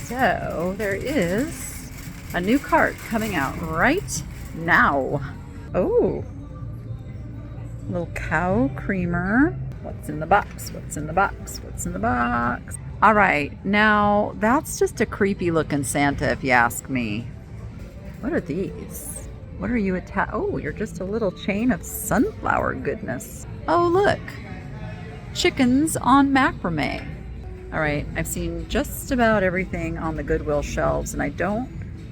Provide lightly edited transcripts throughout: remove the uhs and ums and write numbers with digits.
So there is a new cart coming out right now. Oh, little cow creamer. What's in the box? What's in the box? What's in the box? All right, now that's just a creepy looking Santa if you ask me. What are these? What are you Oh, you're just a little chain of sunflower goodness. Oh, look. Chickens on macrame. All right, I've seen just about everything on the Goodwill shelves, and I don't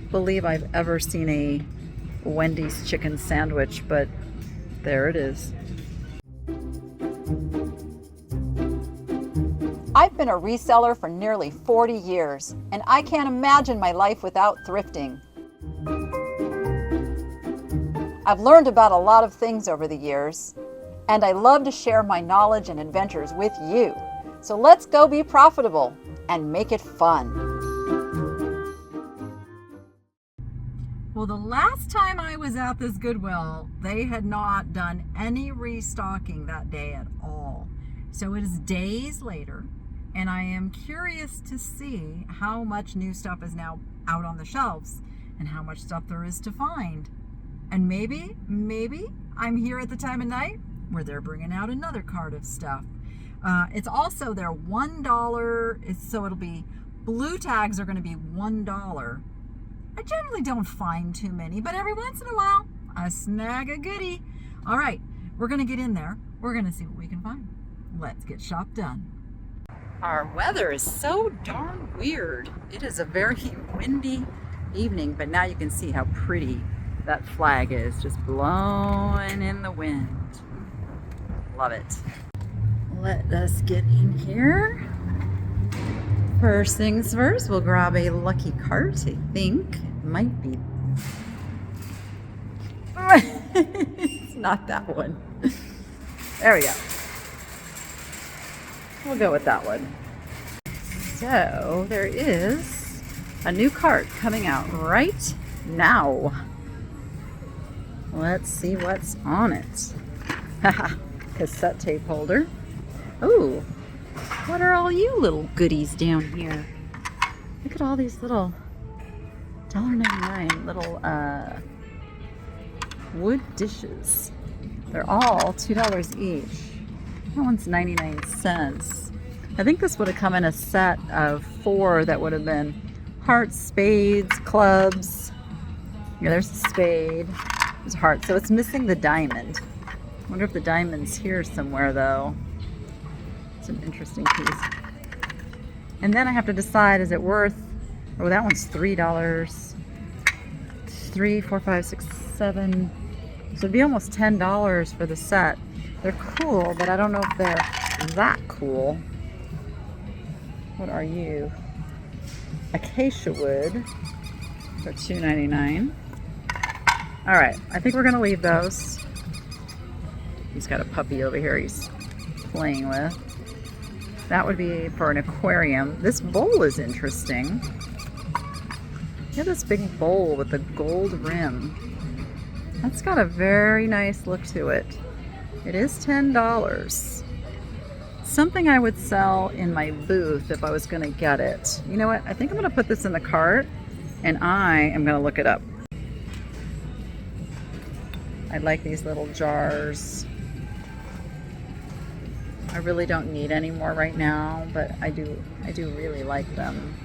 believe I've ever seen a Wendy's chicken sandwich, but there it is. I've been a reseller for nearly 40 years, and I can't imagine my life without thrifting. I've learned about a lot of things over the years, and I love to share my knowledge and adventures with you. So let's go be profitable and make it fun. Well, the last time I was at this Goodwill, they had not done any restocking that day at all. So it is days later, and I am curious to see how much new stuff is now out on the shelves and how much stuff there is to find. And maybe I'm here at the time of night where they're bringing out another cart of stuff. It's also their $1, so it'll be, blue tags are going to be $1. I generally don't find too many, but every once in a while, I snag a goodie. All right, we're going to get in there. We're going to see what we can find. Let's get shop done. Our weather is so darn weird. It is a very windy evening, but now you can see how pretty that flag is, just blowing in the wind. Love it. Let us get in here. First things first, we'll grab a lucky cart. I think it might be. It's not that one. There we go. We'll go with that one. So there is a new cart coming out right now. Let's see what's on it. Haha, cassette tape holder. Ooh, what are all you little goodies down here? Look at all these little $1.99 little wood dishes. They're all $2 each. That one's 99 cents. I think this would have come in a set of 4 that would have been hearts, spades, clubs. Yeah, there's a spade. There's a heart. So it's missing the diamond. I wonder if the diamond's here somewhere though. It's an interesting piece. And then I have to decide, is it worth, oh, that one's $3. 3, 4, 5, 6, 7. So it'd be almost $10 for the set. They're cool, but I don't know if they're that cool. What are you? Acacia wood for $2.99. All right, I think we're gonna leave those. He's got a puppy over here he's playing with. That would be for an aquarium. This bowl is interesting. Look at this big bowl with the gold rim. That's got a very nice look to it. It is $10. Something I would sell in my booth if I was gonna get it. You know what? I think I'm gonna put this in the cart and I am gonna look it up. I like these little jars. I really don't need any more right now, but I do really like them.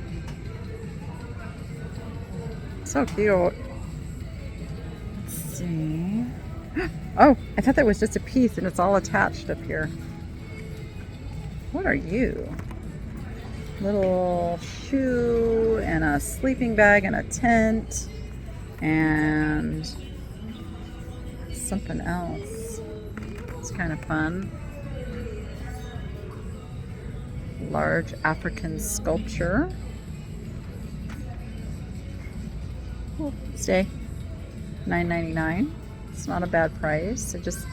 So cute. Let's see. Oh, I thought that was just a piece and it's all attached up here. What are you? Little shoe and a sleeping bag and a tent and something else. It's kind of fun. Large African sculpture. Oh, stay. $9.99. It's not a bad price. I just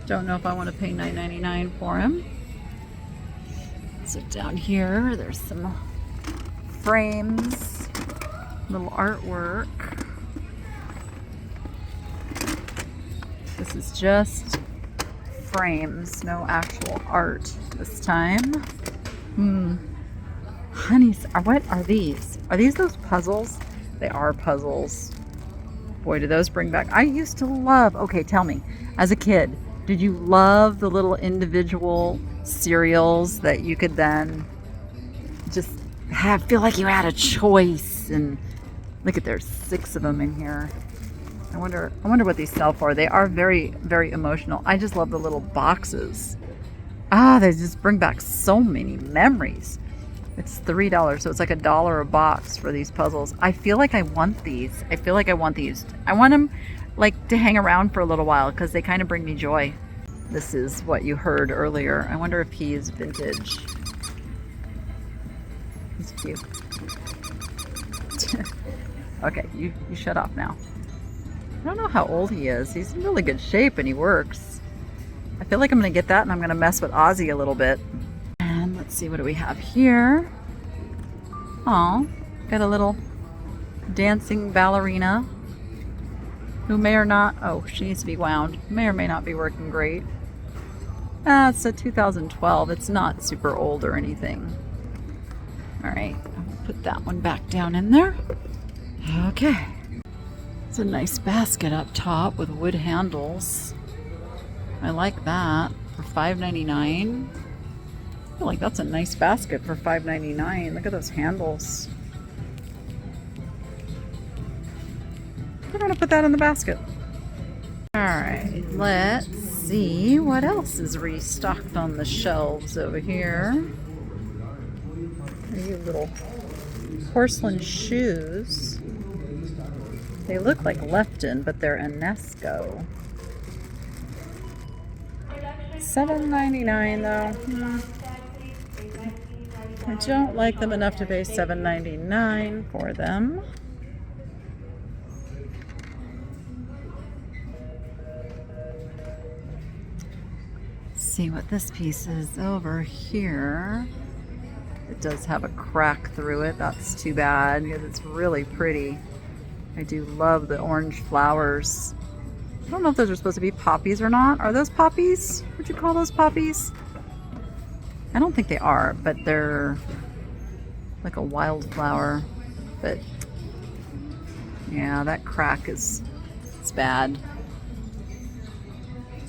don't know if I want to pay $9.99 for him. So down here, there's some frames, little artwork. This is just frames, no actual art this time. Honey, what are these? Are these those puzzles? They are puzzles. Boy, do those bring back. I used to love, okay, tell me, as a kid, did you love the little individual cereals that you could then just feel like you had a choice? And look at, there's 6 of them in here. I wonder what these sell for. They are very, very emotional. I just love the little boxes. They just bring back so many memories. It's $3, so it's like $1 a box for these puzzles. I feel like I want these. I want them like to hang around for a little while because they kind of bring me joy. This is what you heard earlier. I wonder if he is vintage. He's cute. Okay, you shut off now. I don't know how old he is. He's in really good shape and he works. I feel like I'm going to get that and I'm going to mess with Ozzy a little bit. And let's see, what do we have here? Oh, got a little dancing ballerina who may or not, she needs to be wound. May or may not be working great. It's a 2012. It's not super old or anything. All right, I'll put that one back down in there. Okay. It's a nice basket up top with wood handles. I like that for $5.99. I feel like that's a nice basket for $5.99. Look at those handles. We're gonna put that in the basket. All right, let's see what else is restocked on the shelves over here. These little porcelain shoes. They look like Lefton, but they're Enesco. $7.99 though. I don't like them enough to pay $7.99 for them. Let's see what this piece is over here. It does have a crack through it. That's too bad because it's really pretty. I do love the orange flowers. I don't know if those are supposed to be poppies or not. Are those poppies? Would you call those poppies? I don't think they are, but they're like a wildflower. But yeah, that crack it's bad.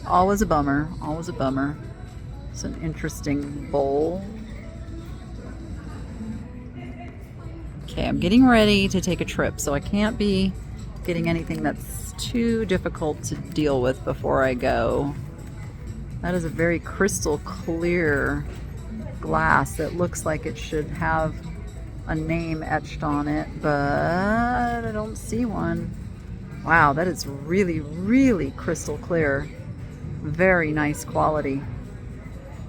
Always a bummer, always a bummer. It's an interesting bowl. Okay, I'm getting ready to take a trip, so I can't be getting anything that's too difficult to deal with before I go. That is a very crystal clear glass that looks like it should have a name etched on it, but I don't see one. Wow, that is really, really crystal clear. Very nice quality.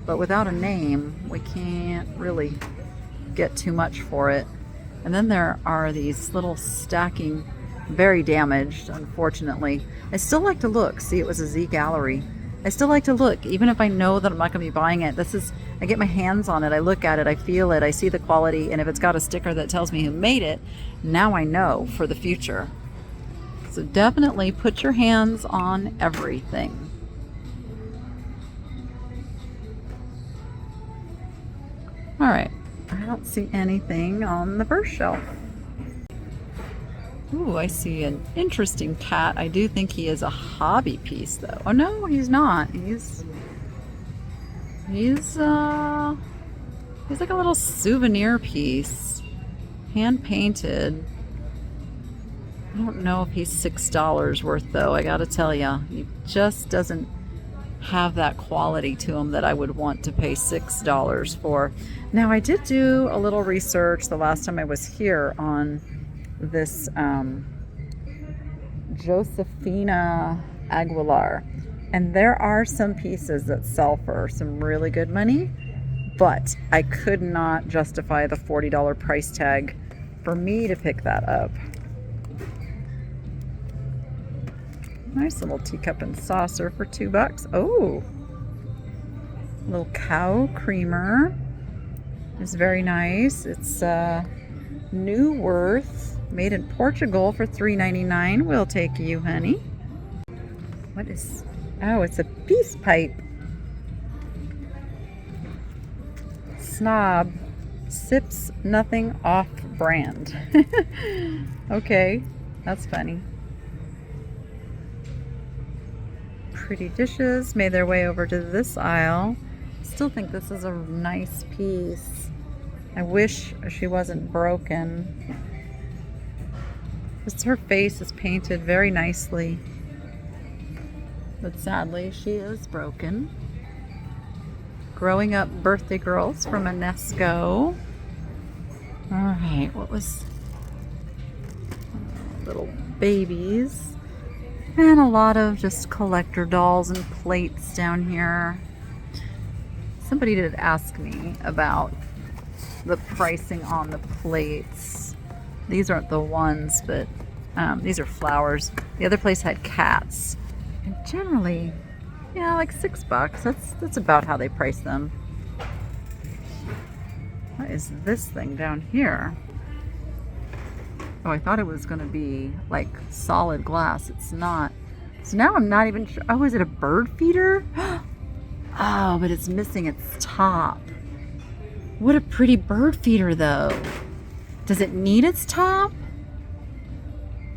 But without a name, we can't really get too much for it. And then there are these little stacking, very damaged, unfortunately. I still like to look. See, it was a Z Gallery. I still like to look, even if I know that I'm not going to be buying it. I get my hands on it, I look at it, I feel it, I see the quality, and if it's got a sticker that tells me who made it, now I know for the future. So definitely put your hands on everything. All right, I don't see anything on the first shelf. Ooh, I see an interesting cat. I do think he is a hobby piece, though. Oh no, he's not. He's like a little souvenir piece, hand painted. I don't know if he's $6 worth, though. I gotta tell you, he just doesn't have that quality to him that I would want to pay $6 for. Now, I did do a little research the last time I was here on this Josefina Aguilar, and there are some pieces that sell for some really good money, but I could not justify the $40 price tag for me to pick that up. Nice little teacup and saucer for $2. Oh, little cow creamer is very nice. It's New Worth, made in Portugal for $3.99. We'll take you, honey. What is, oh, it's a peace pipe. Snob Sips nothing off brand. Okay, that's funny. Pretty dishes made their way over to this aisle. Still think this is a nice piece. I wish she wasn't broken. Just her face is painted very nicely. But sadly, she is broken. Growing Up Birthday Girls from Enesco. Alright, what was... little babies. And a lot of just collector dolls and plates down here. Somebody did ask me about the pricing on the plates. These aren't the ones, but these are flowers. The other place had cats. And generally, yeah, like $6. That's about how they price them. What is this thing down here? Oh, I thought it was going to be like solid glass. It's not. So now I'm not even sure. Oh, is it a bird feeder? Oh, but it's missing its top. What a pretty bird feeder, though. Does it need its top?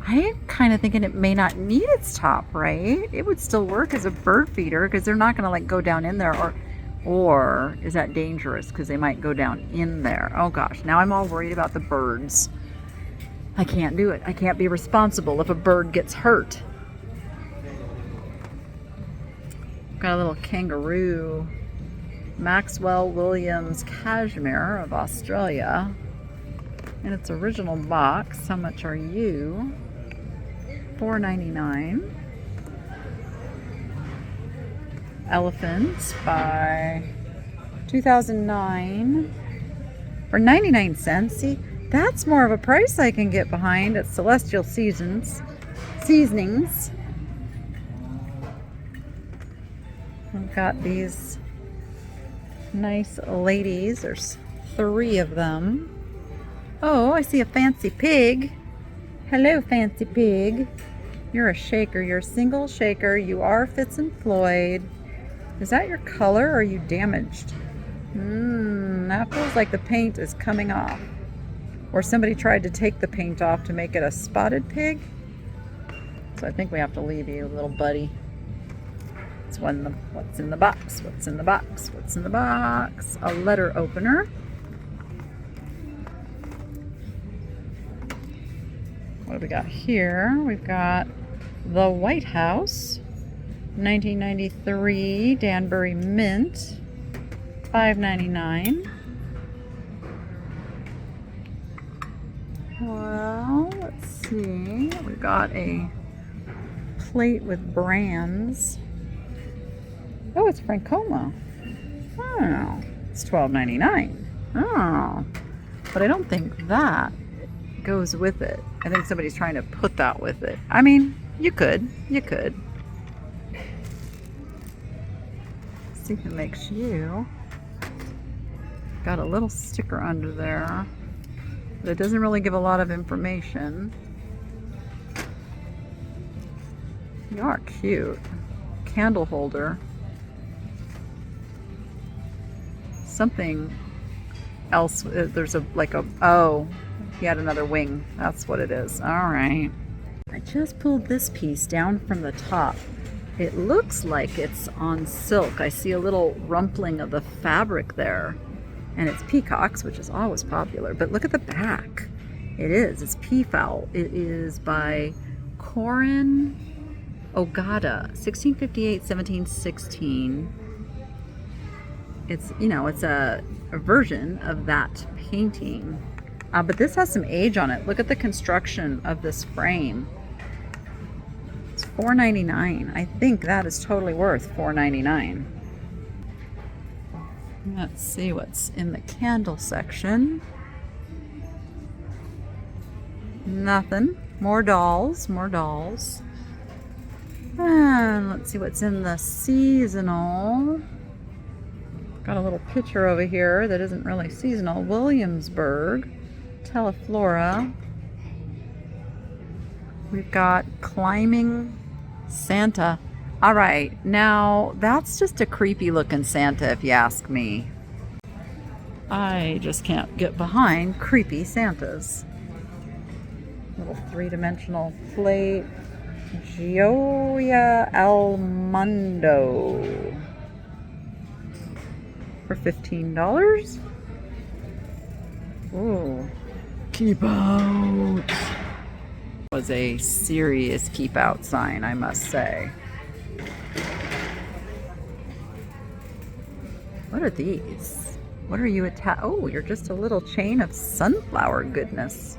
I'm kind of thinking it may not need its top, right? It would still work as a bird feeder because they're not going to like go down in there, or is that dangerous because they might go down in there? Oh gosh, now I'm all worried about the birds. I can't do it. I can't be responsible if a bird gets hurt. Got a little kangaroo. Maxwell Williams cashmere of Australia. In its original box. How much are you? $4.99. Elephants by 2009 for 99 cents. See, that's more of a price I can get behind at Celestial Seasonings. We've got these nice ladies. There's 3 of them. Oh, I see a fancy pig. Hello, fancy pig. You're a shaker. You're a single shaker. You are Fitz and Floyd. Is that your color or are you damaged? That feels like the paint is coming off. Or somebody tried to take the paint off to make it a spotted pig. So I think we have to leave you, little buddy. What's in the box? What's in the box? What's in the box? A letter opener. What do we got here? We've got the White House, 1993 Danbury Mint, $5.99. Well, let's see. We got a plate with brands. Oh, it's Francoma. Oh, it's $12.99. Oh, but I don't think that goes with it. I think somebody's trying to put that with it. I mean, you could. See if it makes you. Got a little sticker under there, but it doesn't really give a lot of information. You are cute. Candle holder. Something else. There's oh, he had another wing. That's what it is. All right. I just pulled this piece down from the top. It looks like it's on silk. I see a little rumpling of the fabric there. And it's peacocks, which is always popular. But look at the back. It's peafowl. It is by Corin Ogata, 1658-1716. It's, it's a version of that painting. But this has some age on it. Look at the construction of this frame. It's $4.99. I think that is totally worth $4.99. Let's see what's in the candle section. Nothing. More dolls. And let's see what's in the seasonal. Got a little picture over here that isn't really seasonal. Williamsburg. Teleflora. We've got Climbing Santa. All right, now that's just a creepy looking Santa if you ask me. I just can't get behind creepy Santas. Little three-dimensional plate. Gioia Almondo for $15. Ooh, keep out. Was a serious keep out sign, I must say. What are these? What are you Oh, you're just a little chain of sunflower goodness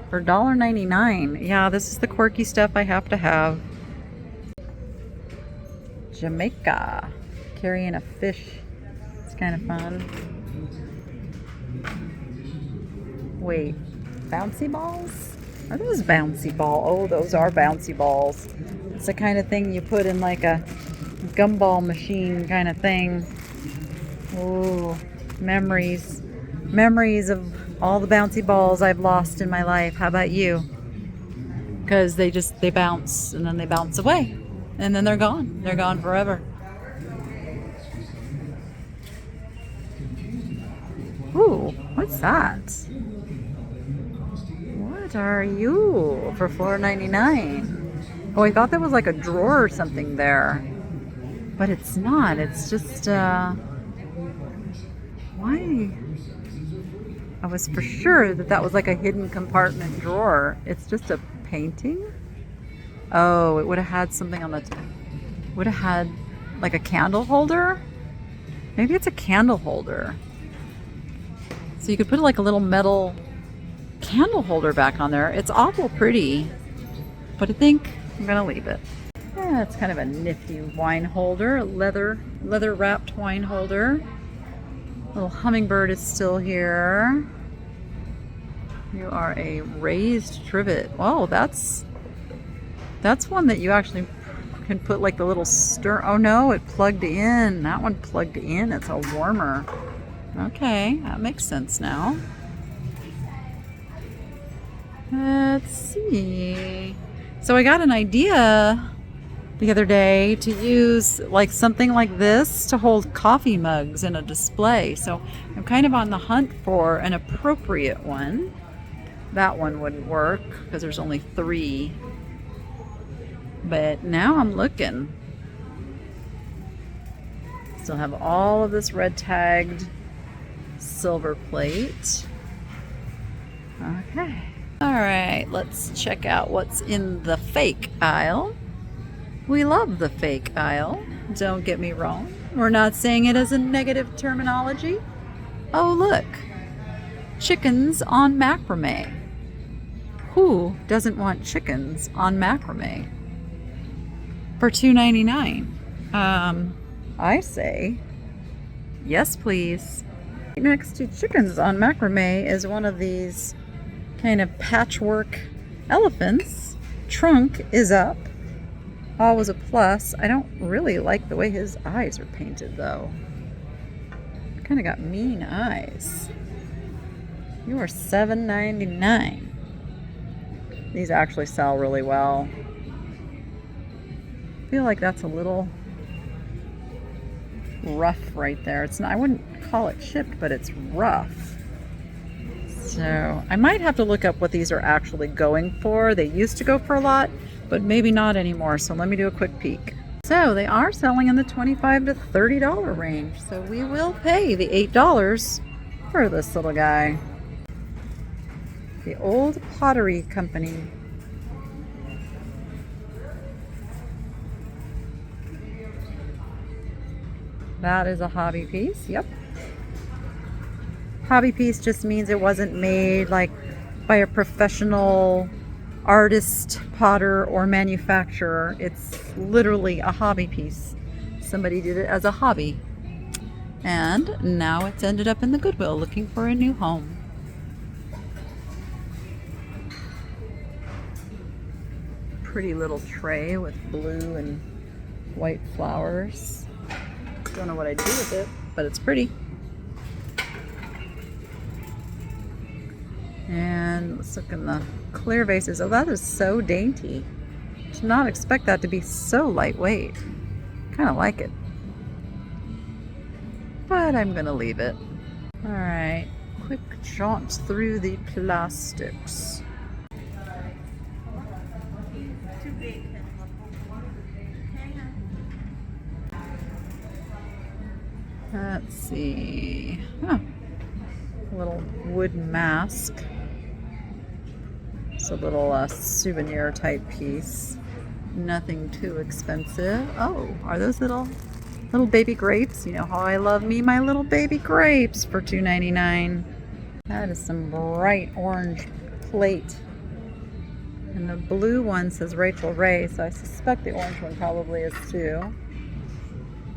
for $1.99. Yeah, this is the quirky stuff I have to have. Jamaica, carrying a fish. It's kind of fun. Wait, bouncy balls? Are those bouncy balls? Oh, those are bouncy balls. It's the kind of thing you put in like a gumball machine kind of thing. Oh, memories. Memories of all the bouncy balls I've lost in my life. How about you? Because they bounce and then they bounce away. And then they're gone. They're gone forever. Ooh, what's that? What are you for $4.99? Oh, I thought that was like a drawer or something there. But it's not. It's just, why? I was for sure that was like a hidden compartment drawer. It's just a painting? Oh, it would have had something on the would have had like a candle holder? Maybe it's a candle holder. So you could put like a little metal candle holder back on there. It's awful pretty, but I think I'm gonna leave it. Yeah, it's kind of a nifty wine holder, leather wrapped wine holder. Little hummingbird is still here. You are a raised trivet. Oh, that's one that you actually can put like the little stir. Oh no, it plugged in. That one plugged in. It's a warmer. Okay, that makes sense now. Let's see. So I got an idea the other day to use like something like this to hold coffee mugs in a display. So I'm kind of on the hunt for an appropriate one. That one wouldn't work because there's only 3. But now I'm looking. Still have all of this red tagged silver plate. Okay. All right, let's check out what's in the fake aisle. We love the fake aisle. Don't get me wrong. We're not saying it as a negative terminology. Oh, look. Chickens on macrame. Who doesn't want chickens on macrame? For $2.99. I say, yes, please. Right next to chickens on macrame is one of these kind of patchwork elephants. Trunk is up. Always a plus. I don't really like the way his eyes are painted, though. Kind of got mean eyes. You are $7.99. These actually sell really well. I feel like that's a little rough right there. It's not, I wouldn't call it chipped, but it's rough. So I might have to look up what these are actually going for. They used to go for a lot, but maybe not anymore. So let me do a quick peek. So they are selling in the $25 to $30 range. So we will pay the $8 for this little guy. The old Pottery Company. That is a hobby piece. Yep. Hobby piece just means it wasn't made like by a professional artist, potter, or manufacturer. It's literally a hobby piece. Somebody did it as a hobby. And now it's ended up in the Goodwill looking for a new home. Pretty little tray with blue and white flowers. Don't know what I'd do with it, but it's pretty. And let's look in the clear vases. Oh, that is so dainty. Did not expect that to be so lightweight. Kind of like it. But I'm going to leave it. All right, quick jaunt through the plastics. Let's see. Huh. A little wood mask. It's a little souvenir type piece. Nothing too expensive. Oh, are those little baby grapes? You know how I love me my little baby grapes for $2.99. That is some bright orange plate. And the blue one says Rachel Ray, so I suspect the orange one probably is too.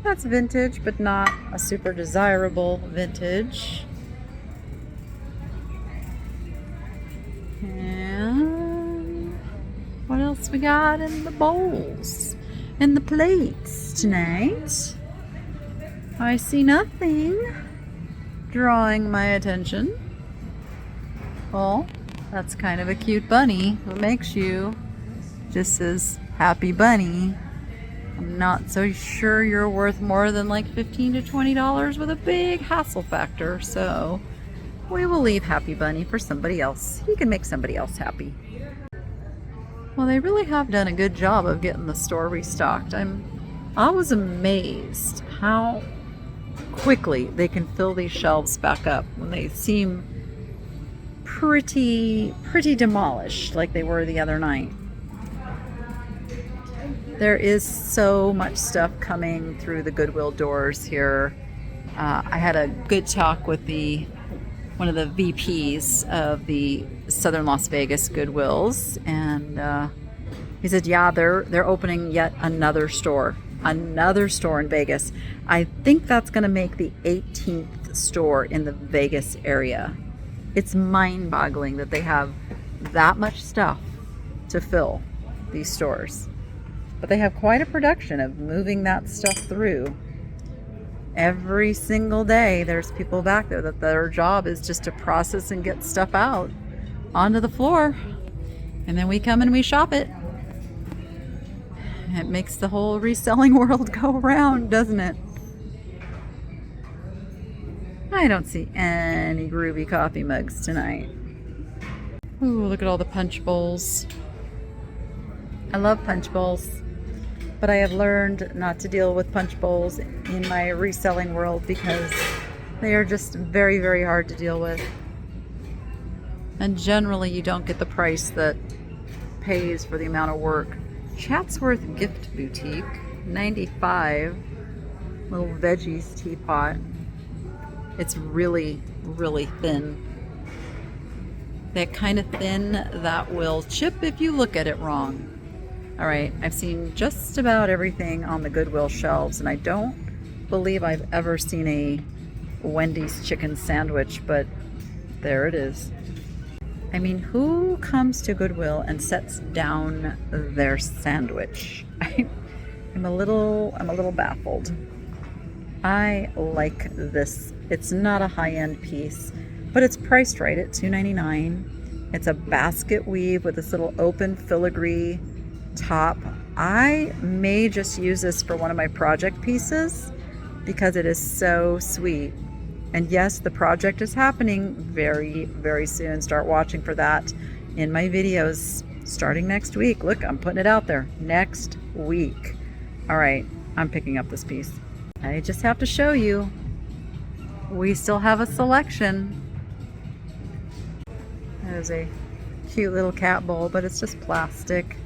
That's vintage, but not a super desirable vintage. And what else we got in the bowls and the plates tonight? I see nothing drawing my attention. Well, that's kind of a cute bunny. What makes you just as happy bunny? I'm not so sure you're worth more than like $15 to $20 with a big hassle factor, so we will leave Happy Bunny for somebody else. He can make somebody else happy. Well, they really have done a good job of getting the store restocked. I was amazed how quickly they can fill these shelves back up when they seem pretty demolished like they were the other night. There is so much stuff coming through the Goodwill doors here. I had a good talk with one of the VPs of the Southern Las Vegas Goodwills, and he said, yeah, they're opening yet another store in Vegas. I think that's going to make the 18th store in the Vegas area. It's mind-boggling that they have that much stuff to fill these stores. But they have quite a production of moving that stuff through. Every single day, there's people back there that their job is just to process and get stuff out onto the floor. And then we come and we shop it. It makes the whole reselling world go around, doesn't it? I don't see any groovy coffee mugs tonight. Ooh, look at all the punch bowls. I love punch bowls, but I have learned not to deal with punch bowls in my reselling world because they are just very, very hard to deal with. And generally you don't get the price that pays for the amount of work. Chatsworth Gift Boutique, $95, little veggies teapot. It's really, really thin. That kind of thin that will chip if you look at it wrong. All right, I've seen just about everything on the Goodwill shelves, and I don't believe I've ever seen a Wendy's chicken sandwich, but there it is. I mean, who comes to Goodwill and sets down their sandwich? I'm a little baffled. I like this. It's not a high-end piece, but it's priced right at $2.99. It's a basket weave with this little open filigree top. I may just use this for one of my project pieces because it is so sweet. And yes, the project is happening very, very soon. Start watching for that in my videos starting next week. Look, I'm putting it out there. Next week. All right, I'm picking up this piece. I just have to show you. We still have a selection. There's a cute little cat bowl, but it's just plastic.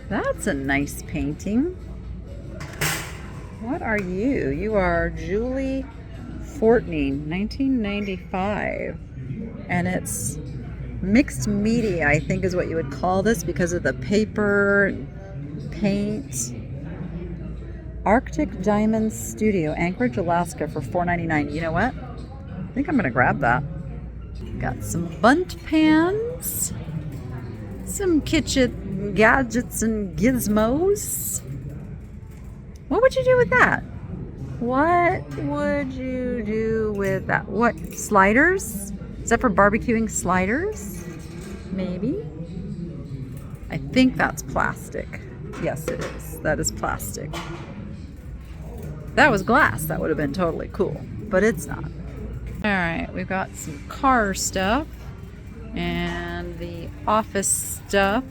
That's a nice painting. What are you? You are Julie Fortney, 1995. And it's mixed media, I think is what you would call this because of the paper and paint. Arctic Diamond Studio, Anchorage, Alaska for $4.99. You know what? I think I'm going to grab that. Got some bunt pans, some kitchen gadgets and gizmos. What would you do with that? What would you do with that? What, sliders? Is that for barbecuing sliders? Maybe. I think that's plastic. Yes, it is. That is plastic. That was glass. That would have been totally cool, but it's not. All right, we've got some car stuff and the office stuff.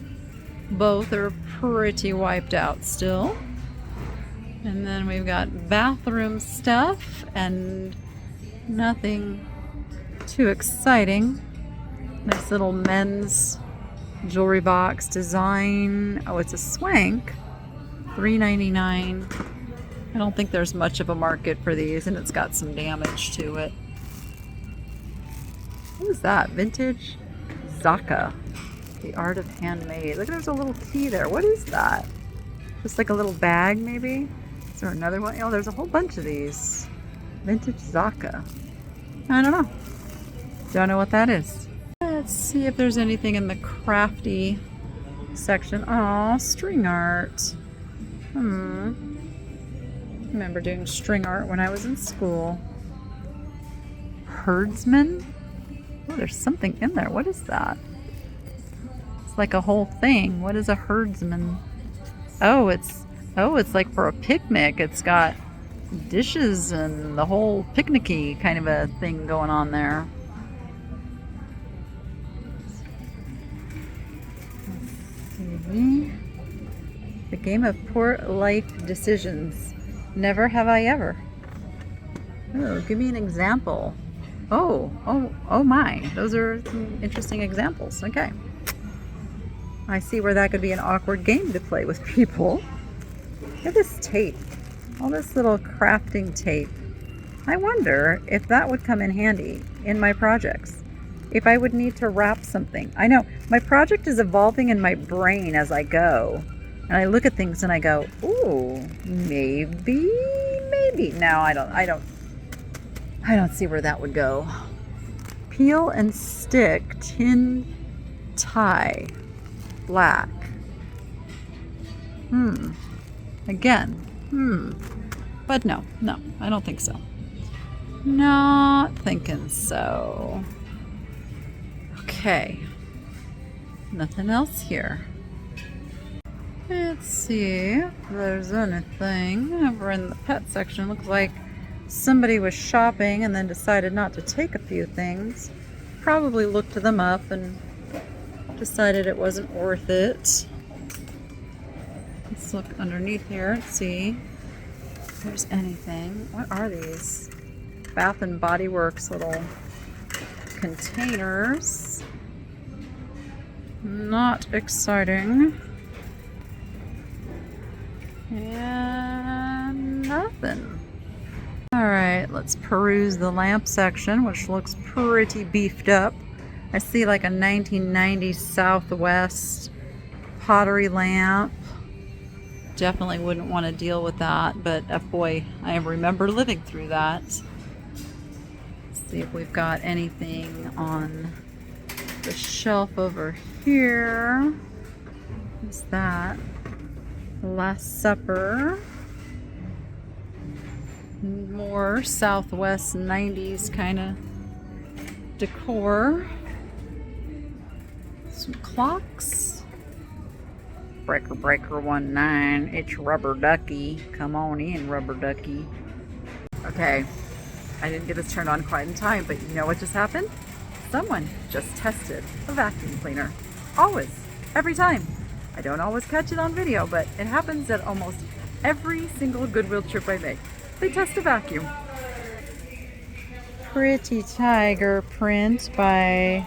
Both are pretty wiped out still. And then we've got bathroom stuff and nothing too exciting. Nice little men's jewelry box design. Oh, it's a swank. $3.99. I don't think there's much of a market for these, and it's got some damage to it. What is that? Vintage Zaka. The art of handmade. Look, there's a little key there. What is that? Just like a little bag, maybe? Is there another one? Oh, there's a whole bunch of these. Vintage Zaka. I don't know. Don't know what that is. Let's see if there's anything in the crafty section. Oh, string art. Remember doing string art when I was in school. Herdsman? Oh, there's something in there. What is that? It's like a whole thing. What is a herdsman? Oh, it's like for a picnic. It's got dishes and the whole picnicky kind of a thing going on there. Let's see. The game of poor life decisions. Never have I ever. Oh, give me an example. Oh my. Those are some interesting examples. Okay. I see where that could be an awkward game to play with people. Look at this tape. All this little crafting tape. I wonder if that would come in handy in my projects. If I would need to wrap something. I know my project is evolving in my brain as I go. And I look at things and I go, ooh, maybe. No, I don't see where that would go. Peel and stick tin tie. Black. Again. But no, I don't think so. Not thinking so. Okay. Nothing else here. Let's see if there's anything over in the pet section. Looks like somebody was shopping and then decided not to take a few things. Probably looked them up and decided it wasn't worth it. Let's look underneath here and see if there's anything. What are these? Bath and Body Works little containers. Not exciting. And nothing. Alright, let's peruse the lamp section, which looks pretty beefed up. I see like a 1990s Southwest Pottery lamp. Definitely wouldn't want to deal with that, but boy, I remember living through that. Let's see if we've got anything on the shelf over here. What's that? Last Supper. More Southwest 90s kind of decor. Some clocks. Breaker 19. It's Rubber Ducky. Come on in, Rubber Ducky. Okay, I didn't get this turned on quite in time, but you know what just happened? Someone just tested a vacuum cleaner. Always. Every time. I don't always catch it on video, but it happens at almost every single Goodwill trip I make. They test a vacuum. Pretty tiger print by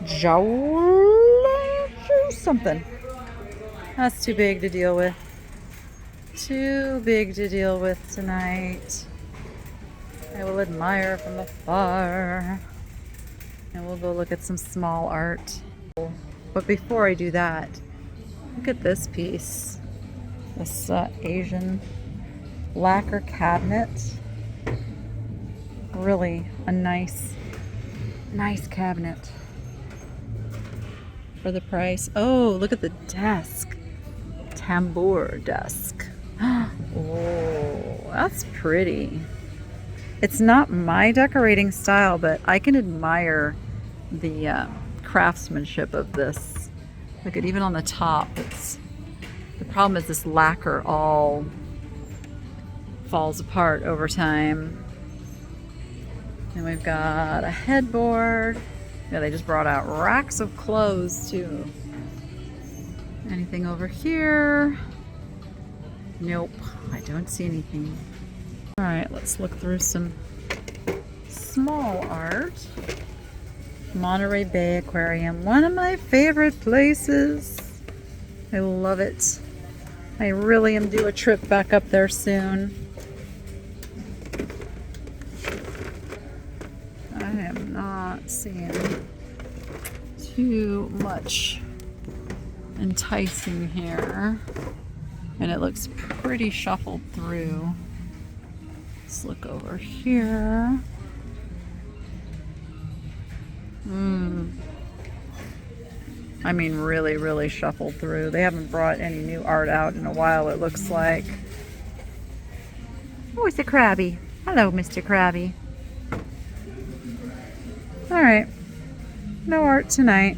Jowl something. That's too big to deal with. Too big to deal with tonight. I will admire from afar. And we'll go look at some small art. But before I do that, look at this piece. This Asian lacquer cabinet. Really a nice cabinet for the price. Oh, look at the desk. Tambour desk. Oh, that's pretty. It's not my decorating style, but I can admire the craftsmanship of this. Look at even on the top. The problem is this lacquer all falls apart over time. And we've got a headboard. Yeah, they just brought out racks of clothes too. Anything over here? Nope, I don't see anything. All right, let's look through some small art. Monterey Bay Aquarium, one of my favorite places. I love it. I really am due a trip back up there soon. I am not seeing too much enticing here, and it looks pretty shuffled through. Let's look over here. I mean, really, really shuffled through. They haven't brought any new art out in a while, it looks like. Oh, it's a Krabby. Hello, Mr. Krabby. All right, no art tonight.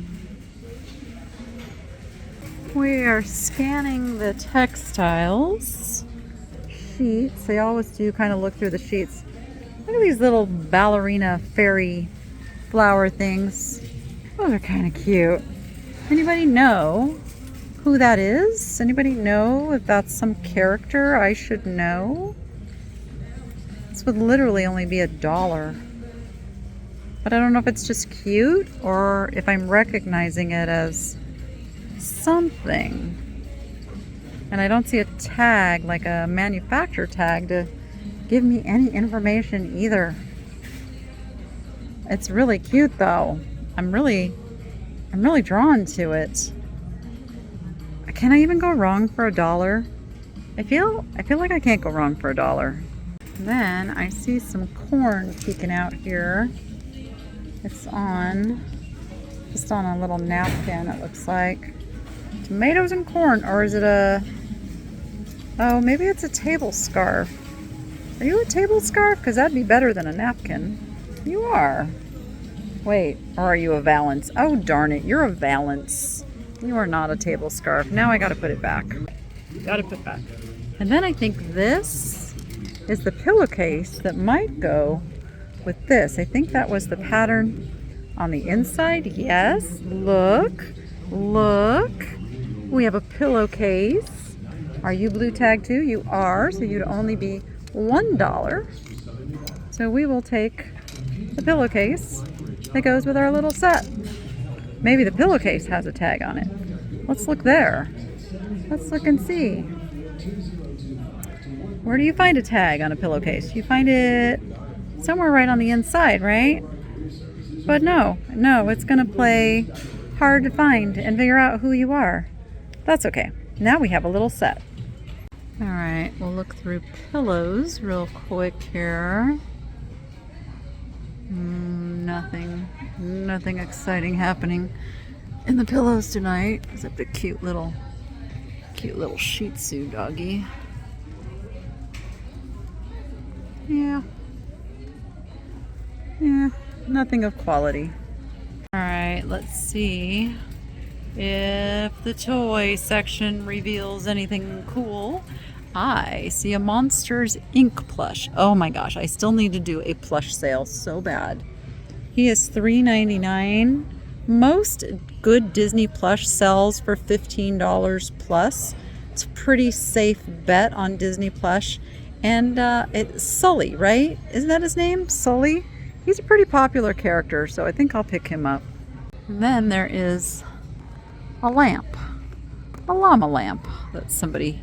We are scanning the textiles sheets. They always do kind of look through the sheets. Look at these little ballerina fairy flower things. Those are kind of cute. Anybody know who that is? Anybody know if that's some character I should know? This would literally only be $1. But I don't know if it's just cute or if I'm recognizing it as something. And I don't see a tag, like a manufacturer tag, to give me any information either. It's really cute though. I'm really drawn to it. Can I even go wrong for $1? I feel like I can't go wrong for $1. Then I see some corn peeking out here. It's just on a little napkin, it looks like. Tomatoes and corn, or is it oh, maybe it's a table scarf. Are you a table scarf? Because that'd be better than a napkin. You are. Wait, or are you a valance? Oh, darn it, you're a valance. You are not a table scarf. Now I gotta put it back. Gotta put back. And then I think this is the pillowcase that might go with this. I think that was the pattern on the inside. Yes, look. We have a pillowcase. Are you blue tag too? You are, so you'd only be $1. So we will take the pillowcase that goes with our little set. Maybe the pillowcase has a tag on it. Let's look there. Let's look and see. Where do you find a tag on a pillowcase? You find it somewhere right on the inside, right? But no, it's gonna play hard to find and figure out who you are. That's okay. Now we have a little set. All right, we'll look through pillows real quick here. Nothing exciting happening in the pillows tonight, except a cute little Shih Tzu doggy. Yeah, nothing of quality. All right, let's see if the toy section reveals anything cool. I see a Monsters Inc. plush. Oh my gosh, I still need to do a plush sale so bad. He is $3.99. Most good Disney plush sells for $15 plus. It's a pretty safe bet on Disney plush. And it's Sully, right? Isn't that his name? Sully? He's a pretty popular character, so I think I'll pick him up. And then there is a lamp, a llama lamp that somebody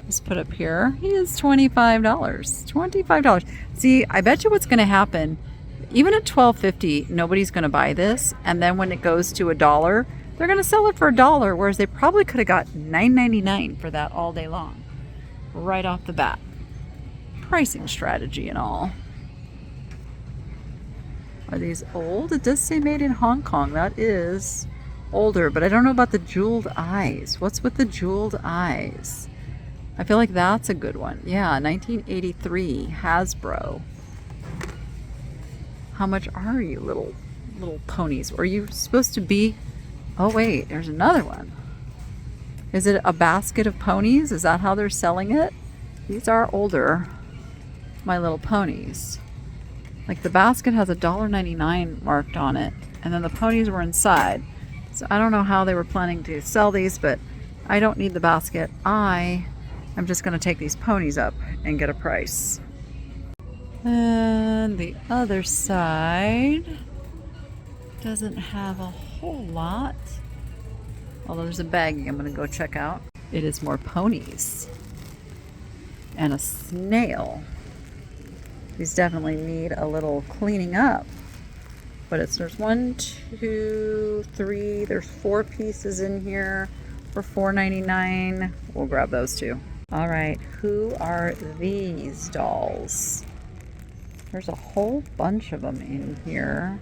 has put up here. He is $25. $25. See, I bet you what's going to happen, even at $12.50, nobody's going to buy this. And then when it goes to $1, they're going to sell it for $1, whereas they probably could have got $9.99 for that all day long, right off the bat. Pricing strategy and all. Are these old? It does say made in Hong Kong. That is older, but I don't know about the jeweled eyes. What's with the jeweled eyes? I feel like that's a good one. Yeah, 1983 Hasbro. How much are you, little ponies? Are you supposed to be? Oh wait, there's another one. Is it a basket of ponies? Is that how they're selling it? These are older, My Little Ponies. Like the basket has $1.99 marked on it, and then the ponies were inside. So I don't know how they were planning to sell these, but I don't need the basket. I'm just going to take these ponies up and get a price. And the other side doesn't have a whole lot. Although there's a baggie I'm going to go check out. It is more ponies. And a snail. These definitely need a little cleaning up. But there's 1, 2, 3, there's 4 pieces in here for $4.99. We'll grab those too. All right, who are these dolls? There's a whole bunch of them in here.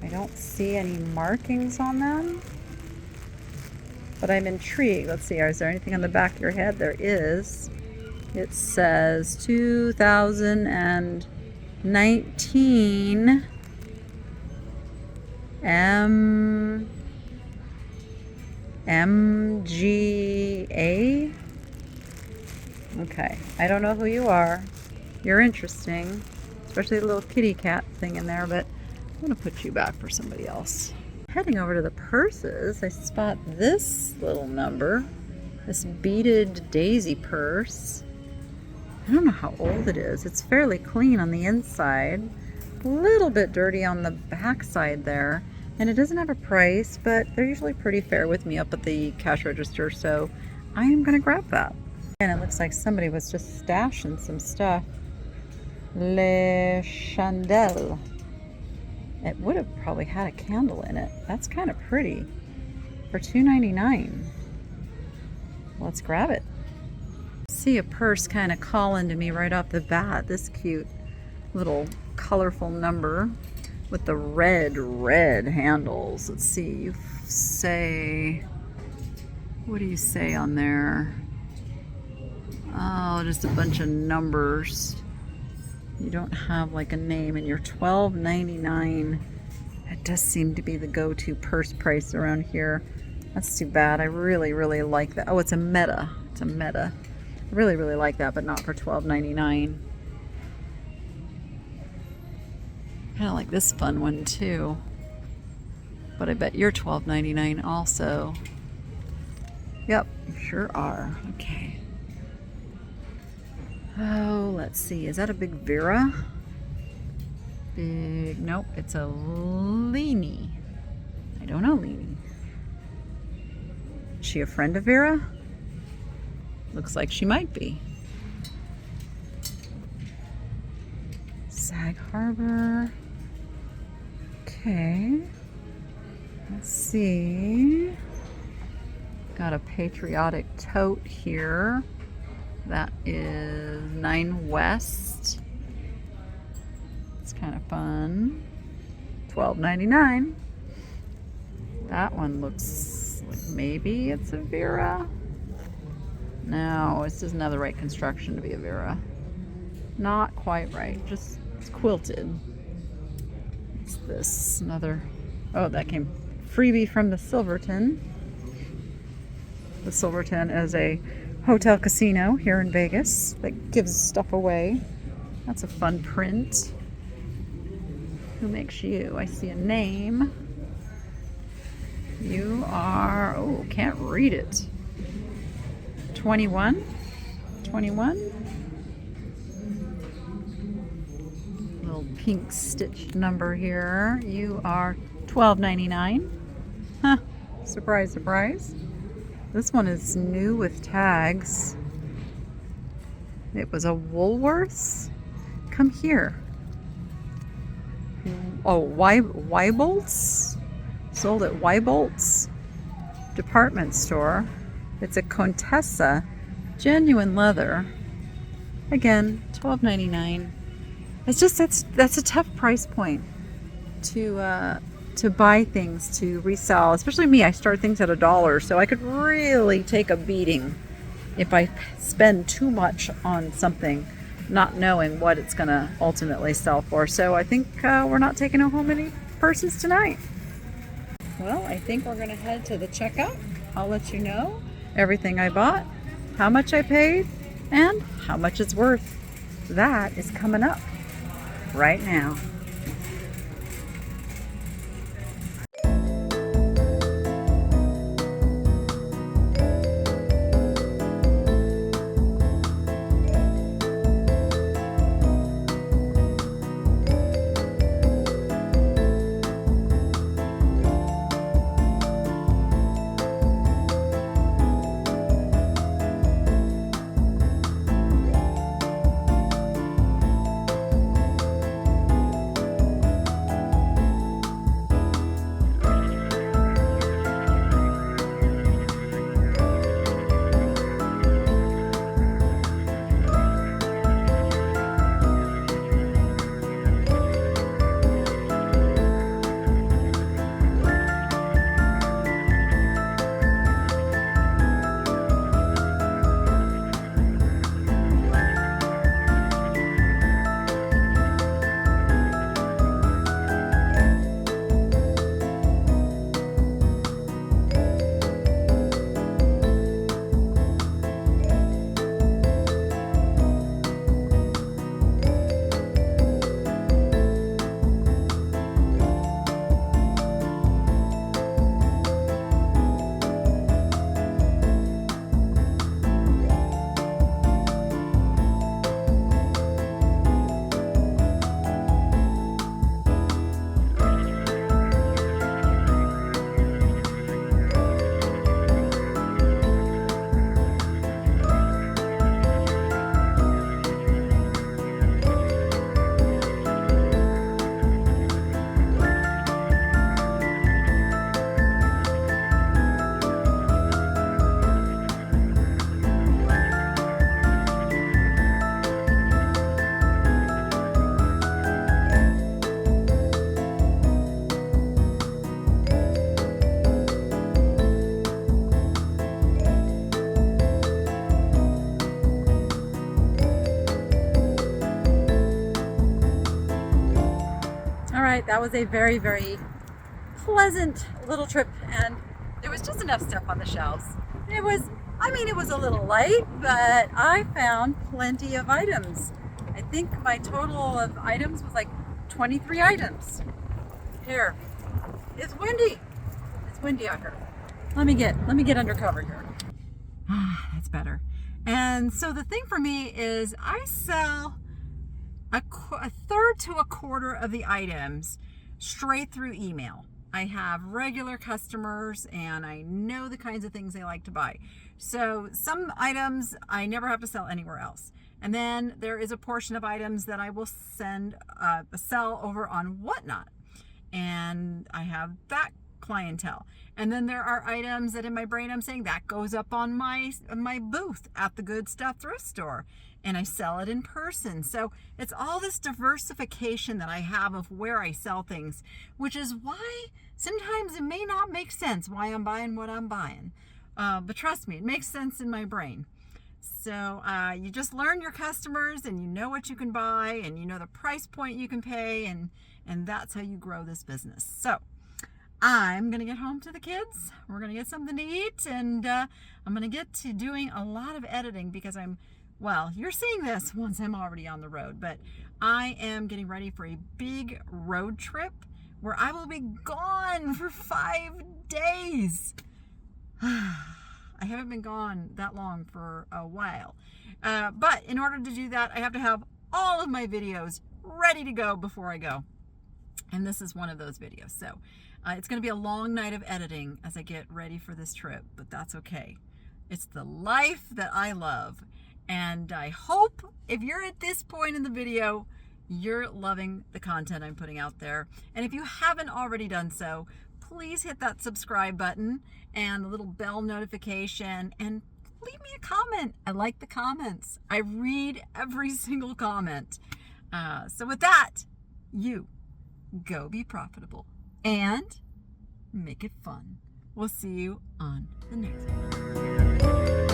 I don't see any markings on them, but I'm intrigued. Let's see, is there anything on the back of your head? There is. It says 2019 MGA. Okay, I don't know who you are. You're interesting, especially the little kitty cat thing in there, but I'm gonna put you back for somebody else. Heading over to the purses, I spot this little number, this beaded daisy purse. I don't know how old it is. It's fairly clean on the inside, a little bit dirty on the back side there, and it doesn't have a price, but they're usually pretty fair with me up at the cash register, so I am gonna grab that. And it looks like somebody was just stashing some stuff. Le Chandelle. It would have probably had a candle in it. That's kind of pretty for $2.99. Let's grab it. See a purse kind of calling to me right off the bat. This cute little colorful number with the red handles. Let's see, you say, what do you say on there? Oh, just a bunch of numbers. You don't have like a name, and you're $12.99. It does seem to be the go-to purse price around here. That's too bad. I really like that. Oh, it's a meta. It's a meta. I really like that, but not for $12.99. Kind of like this fun one too. But I bet you're $12.99 also. Yep, you sure are. Okay. Oh, let's see. Is that a big Vera? Nope, it's a Leanie. I don't know Leanie. Is she a friend of Vera? Looks like she might be. Sag Harbor. Okay. Let's see. Got a patriotic tote here. That is 9 West. It's kind of fun. $12.99. That one looks like maybe it's a Vera. No, this doesn't have the right construction to be a Vera. Not quite right. Just it's quilted. What's this? Another. Oh, that came freebie from the Silverton. The Silverton is a hotel casino here in Vegas that gives stuff away. That's a fun print. Who makes you? I see a name. You are, oh, can't read it. 21? 21? Little pink stitched number here. You are $12.99. Huh, surprise, surprise. This one is new with tags. It was a Woolworths. Come here. Oh, Weibolt's? Sold at Weibolt's department store. It's a Contessa, genuine leather. Again, $12.99. It's just that's a tough price point to buy things to resell, especially me. I start things at $1, so I could really take a beating if I spend too much on something, not knowing what it's going to ultimately sell for. So I think we're not taking home any purses tonight. Well, I think we're going to head to the checkout. I'll let you know everything I bought, how much I paid, and how much it's worth. That is coming up. right now. All right, that was a very, very pleasant little trip, and there was just enough stuff on the shelves. It was a little light, but I found plenty of items. I think my total of items was like 23 items. Here, it's windy. It's windy out here. Let me get under cover here. That's better. And so the thing for me is I sell a third to a quarter of the items straight through email. I have regular customers and I know the kinds of things they like to buy. So some items I never have to sell anywhere else. And then there is a portion of items that I will sell over on Whatnot. And I have that clientele. And then there are items that in my brain I'm saying that goes up on my booth at the Good Stuff thrift store, and I sell it in person. So it's all this diversification that I have of where I sell things, which is why sometimes it may not make sense why I'm buying what I'm buying. But trust me, it makes sense in my brain. So you just learn your customers, and you know what you can buy, and you know the price point you can pay, and that's how you grow this business. So I'm going to get home to the kids. We're going to get something to eat, and I'm going to get to doing a lot of editing because you're seeing this once I'm already on the road, but I am getting ready for a big road trip where I will be gone for 5 days. I haven't been gone that long for a while. But in order to do that, I have to have all of my videos ready to go before I go. And this is one of those videos. So it's going to be a long night of editing as I get ready for this trip, but that's okay. It's the life that I love. And I hope if you're at this point in the video, you're loving the content I'm putting out there. And if you haven't already done so, please hit that subscribe button and the little bell notification and leave me a comment. I like the comments. I read every single comment. So with that, you go be profitable and make it fun. We'll see you on the next one.